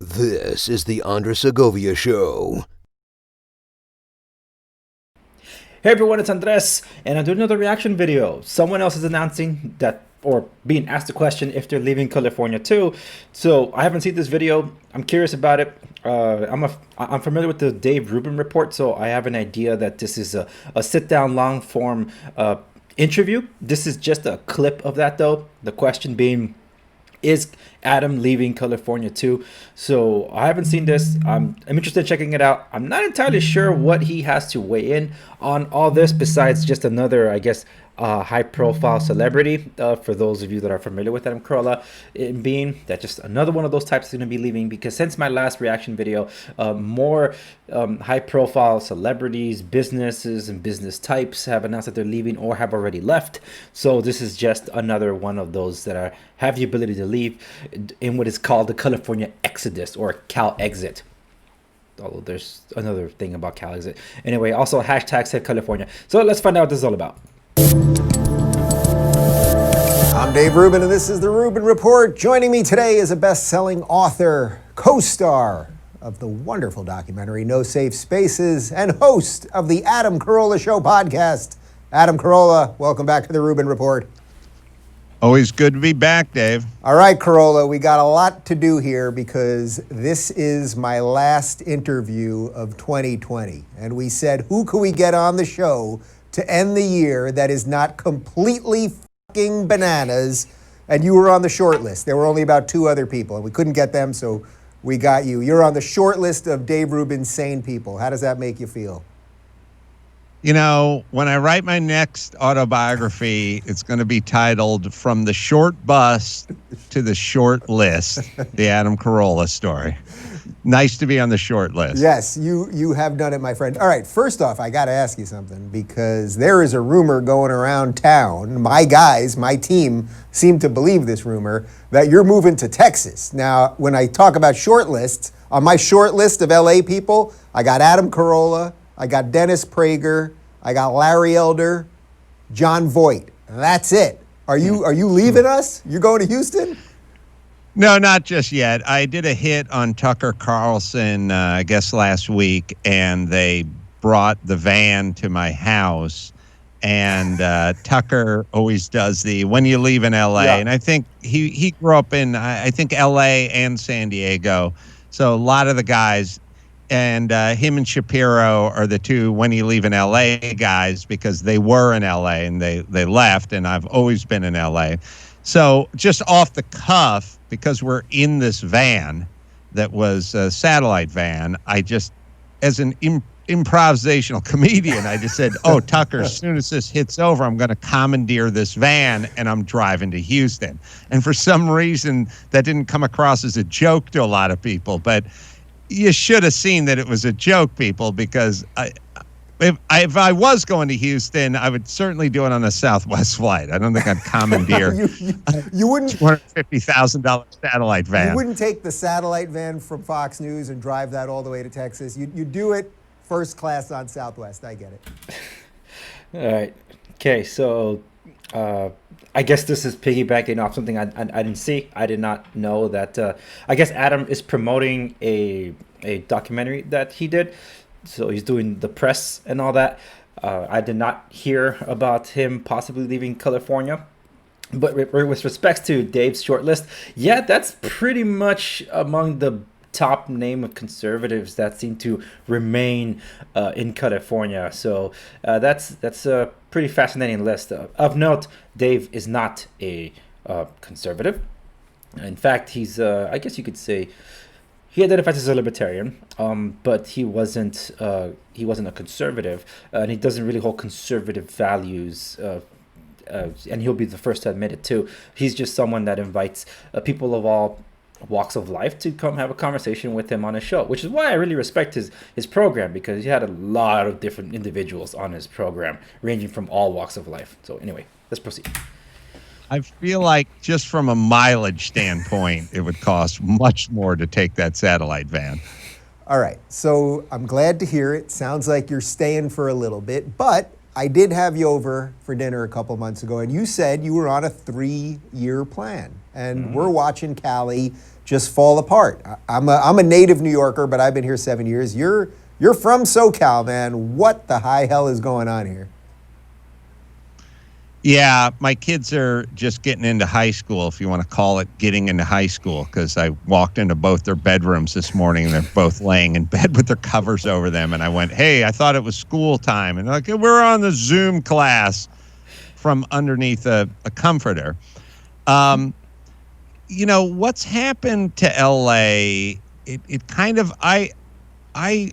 This is the Segovia Show. Hey everyone, it's Andres, and I'm doing another reaction video. Someone else is announcing that, or being asked a question if they're leaving California too. So I haven't seen this video. I'm curious about it. I'm familiar with the Dave Rubin report, so I have an idea that this is a sit-down, long-form interview. This is just a clip of that, though. The question being, is Adam leaving California too? So I haven't seen this. I'm interested in checking it out. I'm not entirely sure what he has to weigh in on all this besides just another, I guess, high profile celebrity. For those of you that are familiar with Adam Corolla, it being that just another one of those types is going to be leaving, because since my last reaction video, more high profile celebrities, businesses, and business types have announced that they're leaving or have already left. So this is just another one of those that have the ability to leave in what is called the California Exodus, or Cal Exit. Although there's another thing about Cal Exit. Anyway, also hashtag said California. So let's find out what this is all about. I'm Dave Rubin, and this is the Rubin Report. Joining me today is a best-selling author, co-star of the wonderful documentary No Safe Spaces, and host of the Adam Corolla Show podcast. Adam Corolla, welcome back to the Rubin Report. Always good to be back, Dave. All right, Corolla, we got a lot to do here because this is my last interview of 2020. And we said, who could we get on the show to end the year that is not completely fucking bananas? And you were on the short list. There were only about 2 other people, and we couldn't get them, so we got you. You're on the short list of Dave Rubin's sane people. How does that make you feel? You know, when I write my next autobiography, it's going to be titled From the Short Bus to the Short List, the Adam Corolla story. Nice to be on the short list. Yes, you have done it, my friend. All right, first off, I got to ask you something, because there is a rumor going around town. My guys, my team, seem to believe this rumor that you're moving to Texas. Now, when I talk about short lists, on my short list of LA people, I got Adam Corolla, I got Dennis Prager, I got Larry Elder, John Voight. That's it. Are you leaving us? You going to Houston? No, not just yet. I did a hit on Tucker Carlson, I guess last week, and they brought the van to my house. And Tucker always does the when you leave in L.A. Yeah. And I think he grew up in, I think, L.A. and San Diego. So a lot of the guys, and him and Shapiro are the 2 when you leave in L.A. guys, because they were in L.A. and they left, and I've always been in L.A. So just off the cuff, because we're in this van that was a satellite van, I just, as an improvisational comedian, I just said, oh, Tucker, as soon as this hits over, I'm going to commandeer this van and I'm driving to Houston. And for some reason, that didn't come across as a joke to a lot of people, but you should have seen that it was a joke, people, because if I was going to Houston, I would certainly do it on a Southwest flight. I don't think I'd commandeer you wouldn't $250,000 satellite van. You wouldn't take the satellite van from Fox News and drive that all the way to Texas. You do it first class on Southwest. I get it. All right. Okay, so I guess this is piggybacking off something I didn't see. I did not know that. I guess Adam is promoting a documentary that he did. So he's doing the press and all that. I did not hear about him possibly leaving California. But with respects to Dave's shortlist, yeah, that's pretty much among the top name of conservatives that seem to remain in California. So that's a pretty fascinating list. Of note, Dave is not a conservative. In fact, he's I guess you could say he identifies as a libertarian, but he wasn't a conservative, and he doesn't really hold conservative values. And he'll be the first to admit it too. He's just someone that invites people of all walks of life to come have a conversation with him on his show, which is why I really respect his program, because he had a lot of different individuals on his program, ranging from all walks of life. So anyway, let's proceed. I feel like just from a mileage standpoint, it would cost much more to take that satellite van. All right, so I'm glad to hear it. Sounds like you're staying for a little bit, but I did have you over for dinner a couple months ago, and you said you were on a 3-year plan, and we're watching Cali just fall apart. I'm a native New Yorker, but I've been here 7 years. You're from SoCal, man. What the high hell is going on here? Yeah, my kids are just getting into high school, if you want to call it getting into high school, because I walked into both their bedrooms this morning and they're both laying in bed with their covers over them. And I went, hey, I thought it was school time. And they're like, we're on the Zoom class from underneath a comforter. You know, what's happened to LA, it kind of, I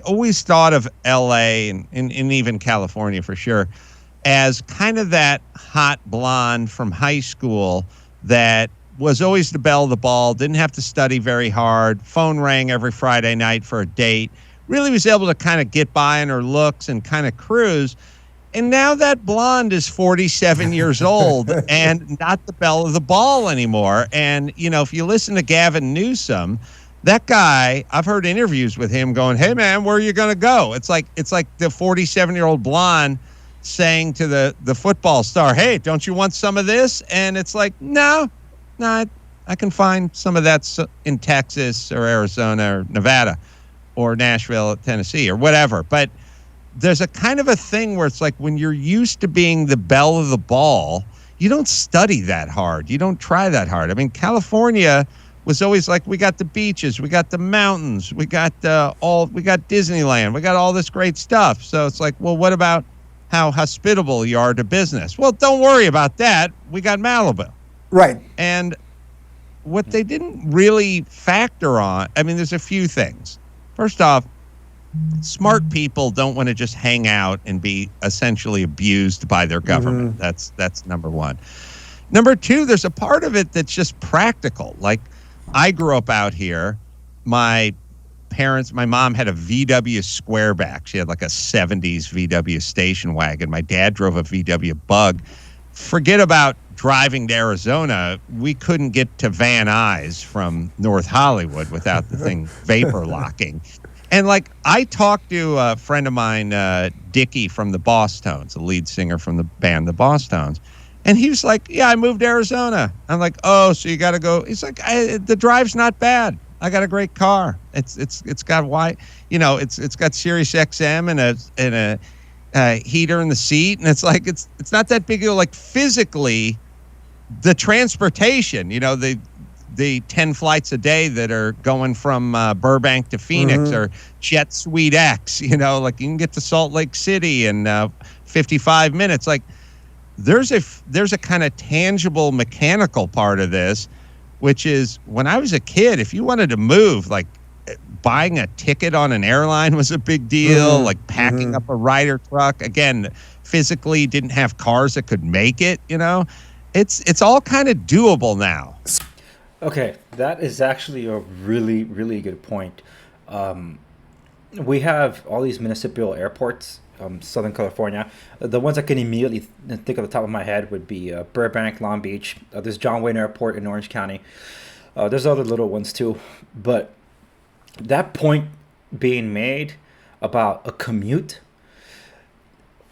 always thought of LA and even California for sure, as kind of that hot blonde from high school that was always the belle of the ball, didn't have to study very hard, phone rang every Friday night for a date, really was able to kind of get by in her looks and kind of cruise. And now that blonde is 47 years old and not the belle of the ball anymore. And, you know, if you listen to Gavin Newsom, that guy, I've heard interviews with him going, hey, man, where are you going to go? It's like the 47-year-old blonde saying to the football star, hey, don't you want some of this? And it's like, no, I can find some of that in Texas or Arizona or Nevada or Nashville, Tennessee or whatever. But there's a kind of a thing where it's like when you're used to being the belle of the ball, you don't study that hard. You don't try that hard. I mean, California was always like, we got the beaches, we got the mountains, we got Disneyland, we got all this great stuff. So it's like, well, what about how hospitable you are to business? Well, don't worry about that. We got Malibu. Right. And what they didn't really factor on, I mean, there's a few things. First off, smart people don't want to just hang out and be essentially abused by their government. That's number one. Number two, there's a part of it that's just practical. Like, I grew up out here. My mom had a VW Squareback. She had like a 70s VW station wagon. My dad drove a VW Bug. Forget about driving to Arizona. We couldn't get to Van Nuys from North Hollywood without the thing vapor locking. And like, I talked to a friend of mine, Dickie from the Boss Tones, the lead singer from the band, the Boss Tones. And he was like, yeah, I moved to Arizona. I'm like, oh, so you got to go. He's like, the drive's not bad. I got a great car. It's got it's got Sirius XM and a heater in the seat, and it's like it's not that big of like physically the transportation. You know, the 10 flights a day that are going from Burbank to Phoenix or Jet Suite X. You know, like you can get to Salt Lake City in 55 minutes. Like there's a kind of tangible mechanical part of this, which is when I was a kid, if you wanted to move, like buying a ticket on an airline was a big deal, like packing up a Ryder truck. Again, physically didn't have cars that could make it, you know. It's all kind of doable now. Okay, that is actually a really, really good point. We have all these municipal airports, Southern California. The ones I can immediately think of the top of my head would be Burbank, Long Beach. There's John Wayne Airport in Orange County. There's other little ones too. But that point being made about a commute,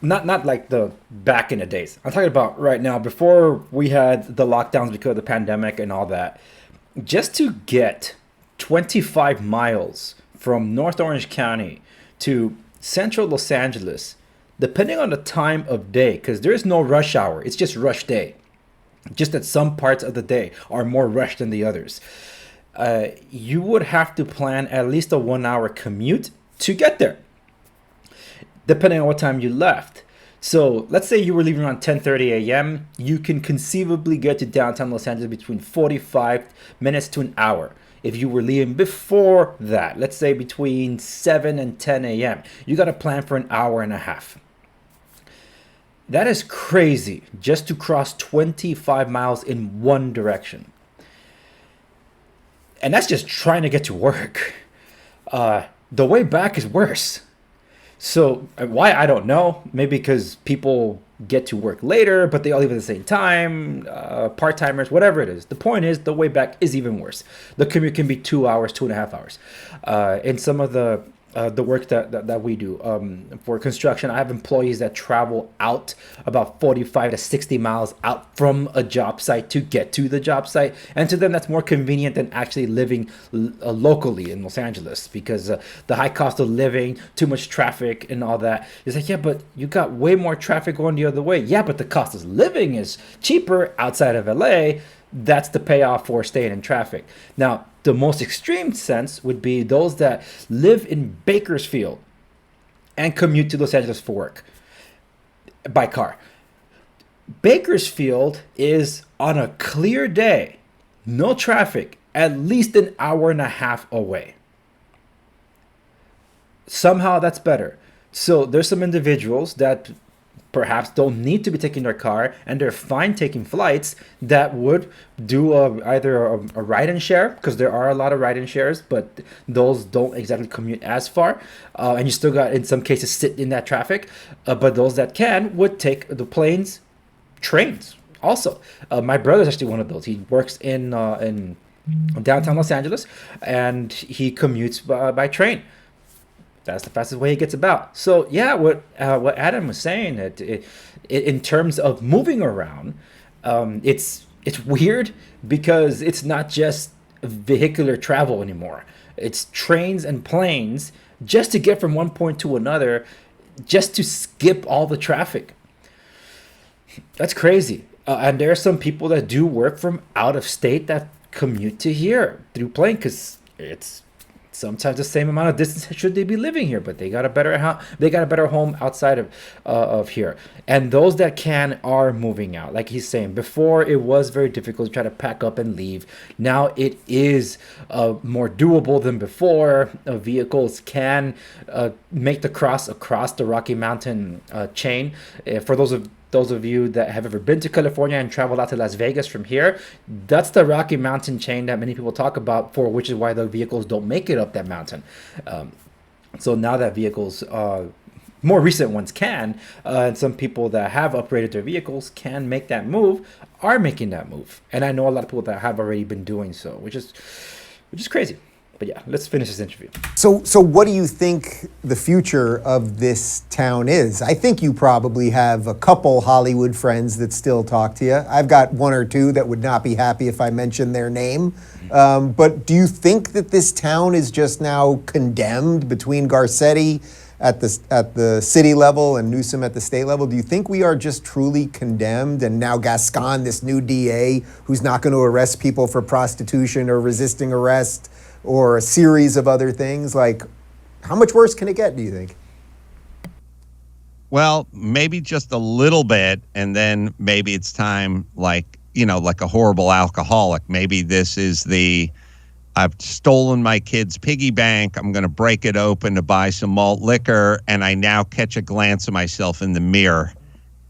not like the back in the days. I'm talking about right now, before we had the lockdowns because of the pandemic and all that. Just to get 25 miles from North Orange County to central Los Angeles, depending on the time of day, because there is no rush hour, it's just rush day. Just that some parts of the day are more rushed than the others. You would have to plan at least a 1-hour commute to get there, depending on what time you left. So let's say you were leaving around 10:30 a.m. You can conceivably get to downtown Los Angeles between 45 minutes to an hour. If you were leaving before that, let's say between 7 and 10 a.m., you got to plan for an hour and a half. That is crazy, just to cross 25 miles in one direction. And that's just trying to get to work. The way back is worse. So why, I don't know. Maybe because people get to work later, but they all leave at the same time, part-timers, whatever it is. The point is, the way back is even worse. The commute can be 2 hours, 2.5 hours. In some of the the work that we do for construction. I have employees that travel out about 45 to 60 miles out from a job site to get to the job site. And to them, that's more convenient than actually living locally in Los Angeles, because the high cost of living, too much traffic and all that. It's like, yeah, but you got way more traffic going the other way. Yeah, but the cost of living is cheaper outside of LA. That's the payoff for staying in traffic. Now, the most extreme sense would be those that live in Bakersfield and commute to Los Angeles for work by car. Bakersfield is, on a clear day, no traffic, at least an hour and a half away. Somehow that's better. So there's some individuals that perhaps don't need to be taking their car, and they're fine taking flights, that would do either a ride and share, because there are a lot of ride and shares, but those don't exactly commute as far, and you still got, in some cases, sit in that traffic. But those that can would take the planes, trains. Also, my brother's actually one of those. He works in downtown Los Angeles, and he commutes by train. That's the fastest way he gets about. So yeah, what Adam was saying, that in terms of moving around, it's weird, because it's not just vehicular travel anymore. It's trains and planes just to get from one point to another, just to skip all the traffic. That's crazy. And there are some people that do work from out of state that commute to here through plane, because it's sometimes the same amount of distance should they be living here, but they got a better home outside of here. And those that can are moving out. Like he's saying, before it was very difficult to try to pack up and leave. Now it is more doable than before. Vehicles can make the cross across the Rocky Mountain chain. For those of you that have ever been to California and traveled out to Las Vegas from here, that's the Rocky Mountain chain that many people talk about, for which is why the vehicles don't make it up that mountain. So now that vehicles, more recent ones can, and some people that have upgraded their vehicles can make that move, are making that move. And I know a lot of people that have already been doing so, which is crazy. But yeah, let's finish this interview. So what do you think the future of this town is? I think you probably have a couple Hollywood friends that still talk to you. I've got one or two that would not be happy if I mentioned their name. But do you think that this town is just now condemned between Garcetti at the city level and Newsom at the state level? Do you think we are just truly condemned, and now Gascon, this new DA, who's not going to arrest people for prostitution or resisting arrest, or a series of other things? Like, how much worse can it get, do you think? Well, maybe just a little bit, and then maybe it's time, like a horrible alcoholic. Maybe this is I've stolen my kid's piggy bank. I'm going to break it open to buy some malt liquor, and I now catch a glance of myself in the mirror,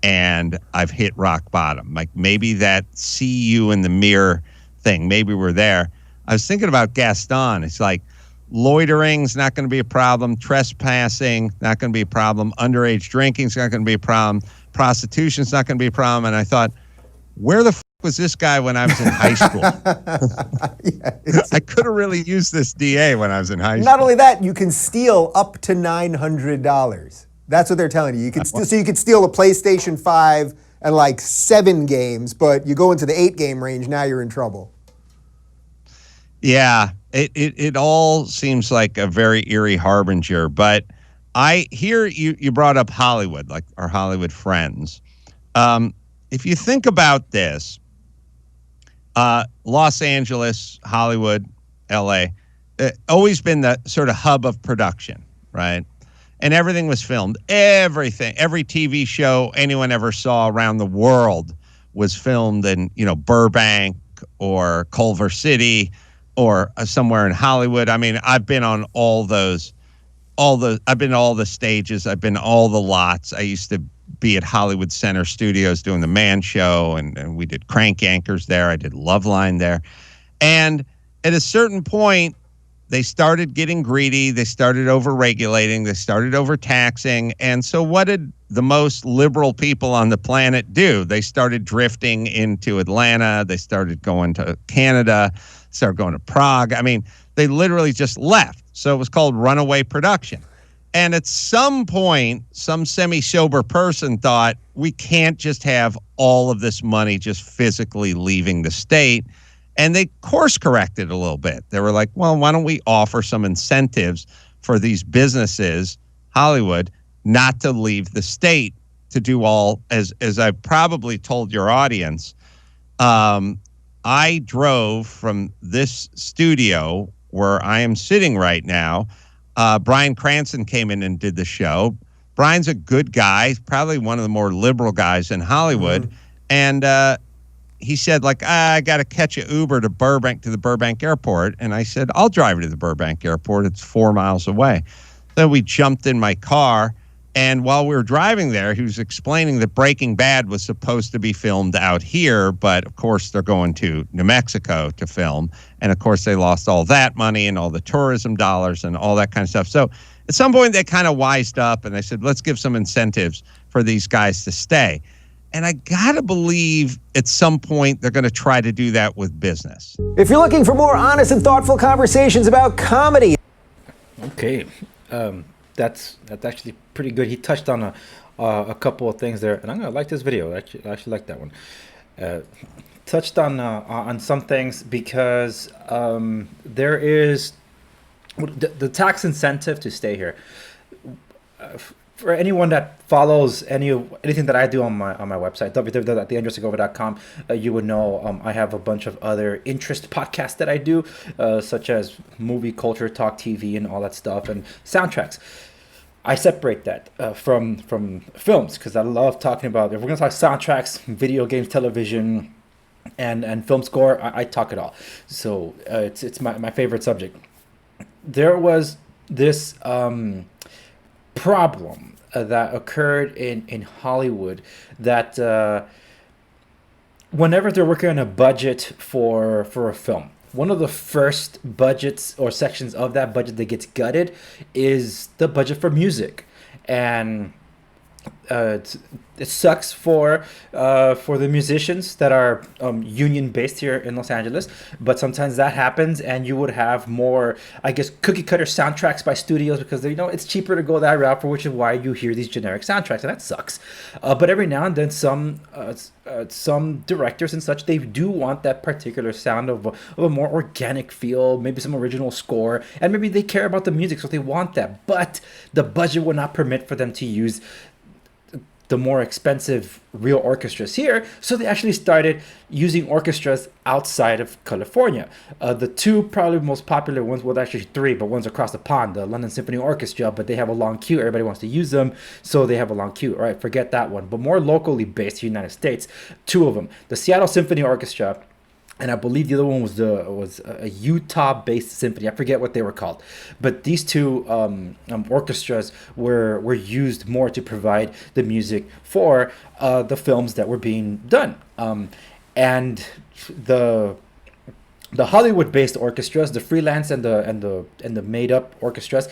and I've hit rock bottom. Like, maybe that see you in the mirror thing, maybe we're there. I was thinking about Gaston. It's like, loitering's not going to be a problem. Trespassing, not going to be a problem. Underage drinking's not going to be a problem. Prostitution's not going to be a problem. And I thought, where the was this guy when I was in high school? I could have really used this DA when I was in high school. Not only that, you can steal up to $900. That's what they're telling you. You can steal, so you could steal a PlayStation 5 and like 7 games, but you go into the 8-game range, now you're in trouble. Yeah, it all seems like a very eerie harbinger. But I hear you brought up Hollywood, like our Hollywood friends. If you think about this, Los Angeles, Hollywood, LA, always been the sort of hub of production, right? And everything was filmed. Everything, every TV show anyone ever saw around the world was filmed in, Burbank or Culver City, or somewhere in Hollywood. I mean, I've been on I've been to all the stages. I've been to all the lots. I used to be at Hollywood Center Studios doing the Man Show, and we did Crank Anchors there. I did Loveline there. And at a certain point, they started getting greedy. They started over-regulating. They started overtaxing. And so what did the most liberal people on the planet do? They started drifting into Atlanta. They started going to Canada, started going to Prague. I mean, they literally just left. So it was called Runaway Production. And at some point, some semi-sober person thought, we can't just have all of this money just physically leaving the state. And they course corrected a little bit. They were like, well, why don't we offer some incentives for these businesses, Hollywood, not to leave the state to do all, as I probably told your audience. I drove from this studio where I am sitting right now. Bryan Cranston came in and did the show. Brian's a good guy, probably one of the more liberal guys in Hollywood. And he said, like, I got to catch an Uber to the Burbank airport. And I said, I'll drive you to the Burbank airport. It's 4 miles away. Then we jumped in my car. And while we were driving there, he was explaining that Breaking Bad was supposed to be filmed out here, but of course they're going to New Mexico to film. And of course they lost all that money and all the tourism dollars and all that kind of stuff. So at some point they kind of wised up and they said, let's give some incentives for these guys to stay. And I got to believe at some point they're going to try to do that with business. If you're looking for more honest and thoughtful conversations about comedy. Okay. That's actually pretty good. He touched on a couple of things there, and I'm gonna like this video. I actually like that one. Touched on some things because there is the tax incentive to stay here. For anyone that follows anything that I do on my website, www.theandrewsegovia.com, you would know I have a bunch of other interest podcasts that I do, such as movie, culture, talk, TV, and all that stuff, and soundtracks. I separate that from films because I love talking about. If we're gonna talk soundtracks, video games, television, and film score, I talk it all. So it's my favorite subject. There was this problem that occurred in Hollywood that whenever they're working on a budget for a film, one of the first budgets or sections of that budget that gets gutted is the budget for music. And it sucks for the musicians that are union based here in Los Angeles, but sometimes that happens, and you would have more, I guess, cookie cutter soundtracks by studios because it's cheaper to go that route, for which is why you hear these generic soundtracks, and that sucks. But every now and then, some directors and such, they do want that particular sound of a more organic feel, maybe some original score, and maybe they care about the music, so they want that. But the budget will not permit for them to use the more expensive real orchestras here, so they actually started using orchestras outside of California. The two probably most popular ones, well, actually three, but one's across the pond, the London Symphony Orchestra, but they have a long queue. Everybody wants to use them, so they have a long queue. All right, forget that one. But more locally based in the United States, two of them, the Seattle Symphony Orchestra, and I believe the other one was a Utah-based symphony. I forget what they were called, but these two orchestras were used more to provide the music for the films that were being done. And the Hollywood-based orchestras, the freelance and the made-up orchestras,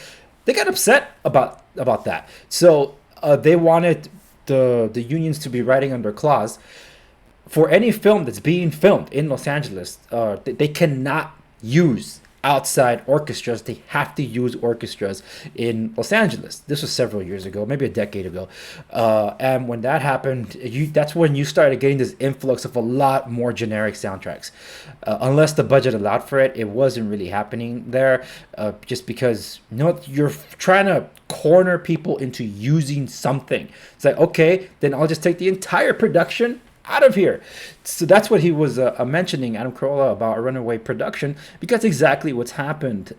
they got upset about that. So they wanted the unions to be writing under clause. For any film that's being filmed in Los Angeles, they cannot use outside orchestras. They have to use orchestras in Los Angeles. This was several years ago, maybe a decade ago. And when that happened, that's when you started getting this influx of a lot more generic soundtracks. Unless the budget allowed for it, it wasn't really happening there, just because you're trying to corner people into using something. It's like, okay, then I'll just take the entire production out of here. So that's what he was mentioning, Adam Corolla, about a runaway production, because exactly what's happened.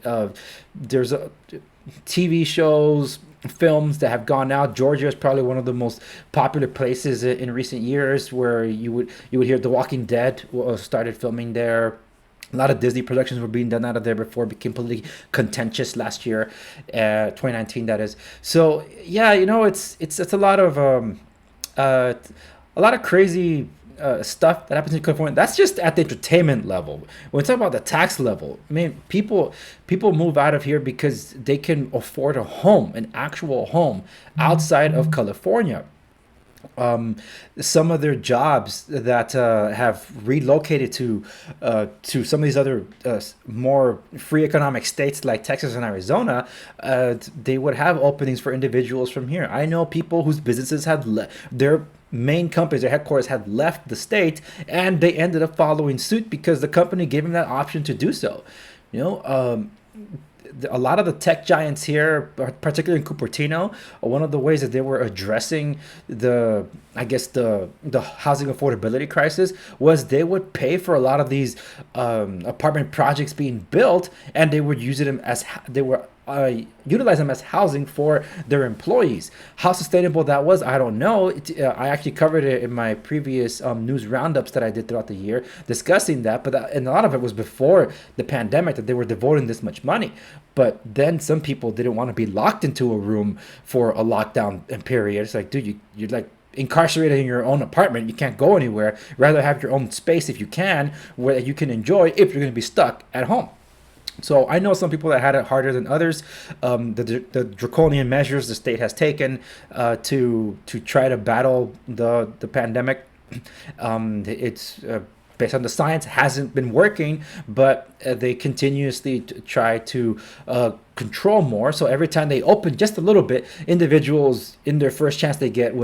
There's TV shows, films that have gone out. Georgia is probably one of the most popular places in recent years where you would hear The Walking Dead started filming there. A lot of Disney productions were being done out of there before it became politically contentious last year, 2019 that is. So yeah, it's a lot of crazy stuff that happens in California. That's just at the entertainment level. When we talk about the tax level, I mean, people move out of here because they can afford an actual home outside of California. some of their jobs that have relocated to some of these other more free economic states like Texas and Arizona, they would have openings for individuals from here. I know people whose businesses had their main companies, their headquarters had left the state, and they ended up following suit because the company gave them that option to do so. You know, a lot of the tech giants here, particularly in Cupertino, one of the ways that they were addressing the housing affordability crisis was they would pay for a lot of these apartment projects being built, and they would use them as utilize them as housing for their employees. How sustainable that was, I don't know. I actually covered it in my previous news roundups that I did throughout the year discussing that, and a lot of it was before the pandemic that they were devoting this much money. But then some people didn't want to be locked into a room for a lockdown period. It's like, dude, you're like incarcerated in your own apartment. You can't go anywhere. Rather have your own space if you can, where you can enjoy if you're going to be stuck at home. So I know some people that had it harder than others. The draconian measures the state has taken to try to battle the pandemic, it's based on the science, hasn't been working, but they continuously try to control more. So every time they open just a little bit, individuals in their first chance they get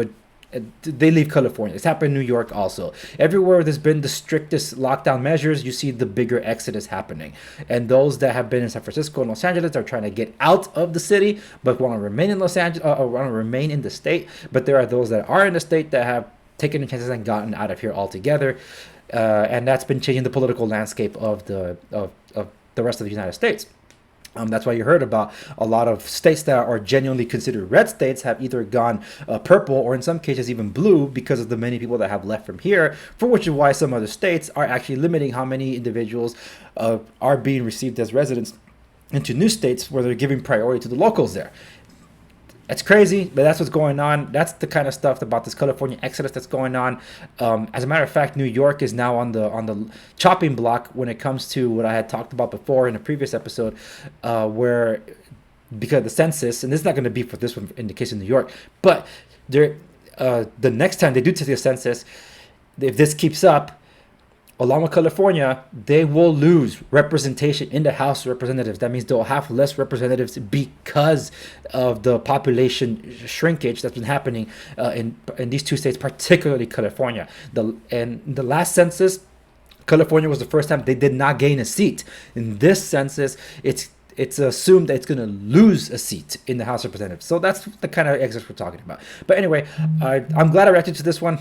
they leave California. It's happened in New York also. Everywhere there's been the strictest lockdown measures, you see the bigger exodus happening. And those that have been in San Francisco and Los Angeles are trying to get out of the city, but want to remain in Los Angeles, or want to remain in the state. But there are those that are in the state that have taken the chances and gotten out of here altogether. And that's been changing the political landscape of the rest of the United States. That's why you heard about a lot of states that are genuinely considered red states have either gone purple or in some cases even blue because of the many people that have left from here, for which is why some other states are actually limiting how many individuals are being received as residents into new states where they're giving priority to the locals there. It's crazy, but that's what's going on. That's the kind of stuff about this California exodus that's going on. As a matter of fact, New York is now on the chopping block when it comes to what I had talked about before in a previous episode, where because of the census, and this is not going to be for this one in the case of New York, but the next time they do take the census, if this keeps up, along with California, they will lose representation in the House of Representatives. That means they'll have less representatives because of the population shrinkage that's been happening in these two states, particularly California. In the last census, California was the first time they did not gain a seat. In this census, it's assumed that it's going to lose a seat in the House of Representatives. So that's the kind of exits we're talking about. But anyway, I'm glad I reacted to this one.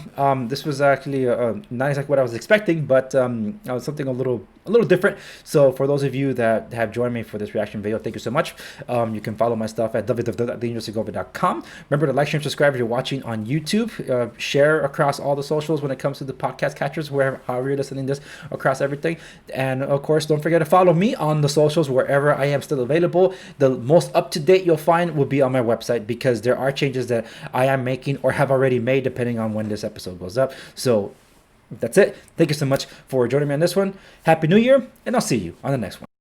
This was actually not exactly what I was expecting, but something a little different. So for those of you that have joined me for this reaction video, thank you so much. You can follow my stuff at www.theuniversegovia.com. Remember to like, share, and subscribe if you're watching on YouTube. Share across all the socials when it comes to the podcast catchers, however you're listening to this, across everything. And of course, don't forget to follow me on the socials wherever I am still available. The most up-to-date you'll find will be on my website because there are changes that I am making or have already made depending on when this episode goes up. So that's it. Thank you so much for joining me on this one. Happy New Year, and I'll see you on the next one.